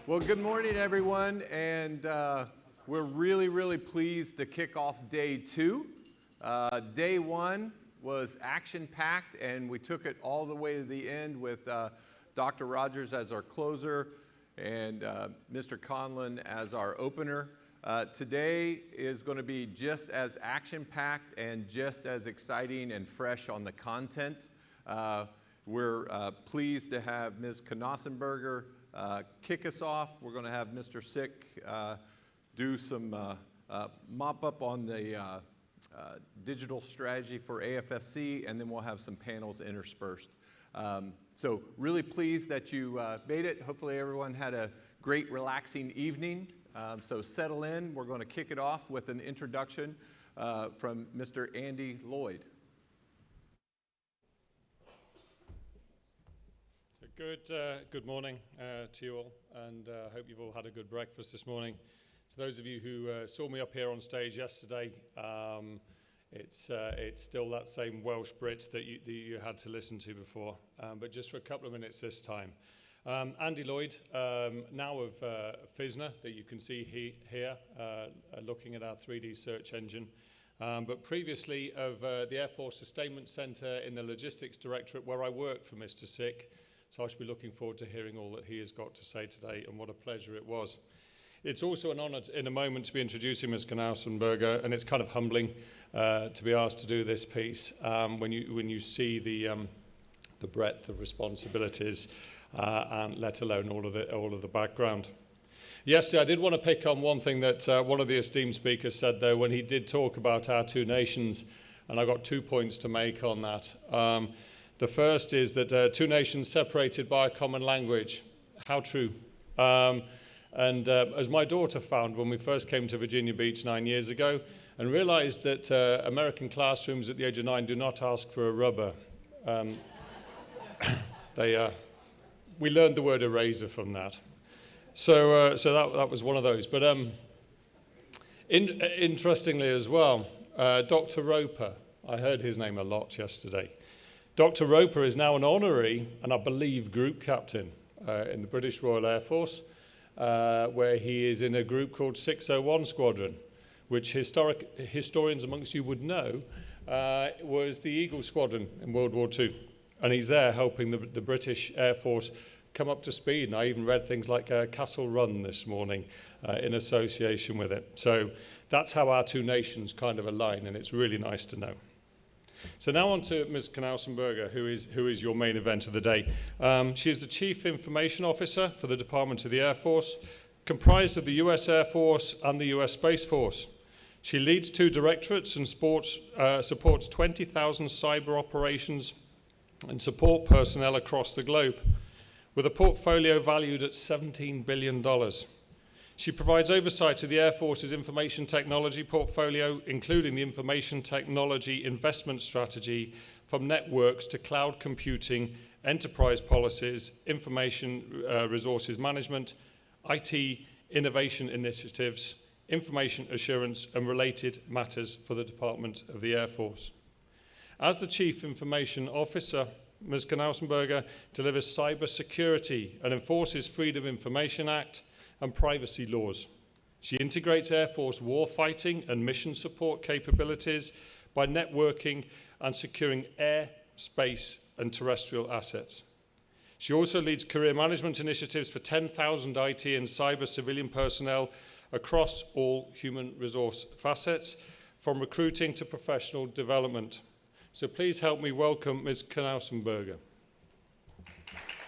Well, good morning, everyone, and we're really pleased to kick off day two. Day one was action-packed, and we took it all the way to the end with Dr. Rogers as our closer and Mr. Conlon as our opener. Today is going to be just as action-packed and just as exciting and fresh on the content. We're pleased to have Ms. Knossenberger kick us off. We're going to have Mr. Sick do some mop up on the digital strategy for AFSC, and then we'll have some panels interspersed. So really pleased that you made it. Hopefully everyone had a great relaxing evening. So settle in. We're going to kick it off with an introduction from Mr. Andy Lloyd. Good morning to you all, and I hope you've all had a good breakfast this morning. To those of you who saw me up here on stage yesterday, it's still that same Welsh Brit that you had to listen to before, but just for a couple of minutes this time. Andy Lloyd, now of FISNA, that you can see here, looking at our 3D search engine, but previously of the Air Force Sustainment Center in the Logistics Directorate, where I worked for Mr. Sick. So I should be looking forward to hearing all that he has got to say today, and what a pleasure it was. It's also an honor in a moment to be introducing Ms. Knossenberger, and it's kind of humbling to be asked to do this piece when you see the breadth of responsibilities, and let alone all of the background. Yesterday, I did want to pick on one thing that one of the esteemed speakers said, though, when he did talk about our two nations, and I got 2 points to make on that. The first is that two nations separated by a common language. How true. As my daughter found when we first came to Virginia Beach 9 years ago, and realized that American classrooms at the age of 9 do not ask for a rubber. We learned the word eraser from that. So that was one of those. But interestingly as well, Dr. Roper, I heard his name a lot yesterday. Dr. Roper is now an honorary, and I believe group captain in the British Royal Air Force, where he is in a group called 601 Squadron, which historians amongst you would know was the Eagle Squadron in World War II. And he's there helping the British Air Force come up to speed. And I even read things like Castle Run this morning in association with it. So that's how our two nations kind of align, and it's really nice to know. So now on to Ms. Knossenberger, who is your main event of the day. She is the Chief Information Officer for the Department of the Air Force, comprised of the US Air Force and the US Space Force. She leads 2 directorates and supports 20,000 cyber operations and support personnel across the globe, with a portfolio valued at $17 billion. She provides oversight to the Air Force's information technology portfolio, including the information technology investment strategy, from networks to cloud computing, enterprise policies, information resources management, IT innovation initiatives, information assurance, and related matters for the Department of the Air Force. As the Chief Information Officer, Ms. Knossenberger delivers cyber security and enforces Freedom of Information Act and privacy laws. She integrates Air Force warfighting and mission support capabilities by networking and securing air, space, and terrestrial assets. She also leads career management initiatives for 10,000 IT and cyber civilian personnel across all human resource facets, from recruiting to professional development. So please help me welcome Ms. Knossenberger.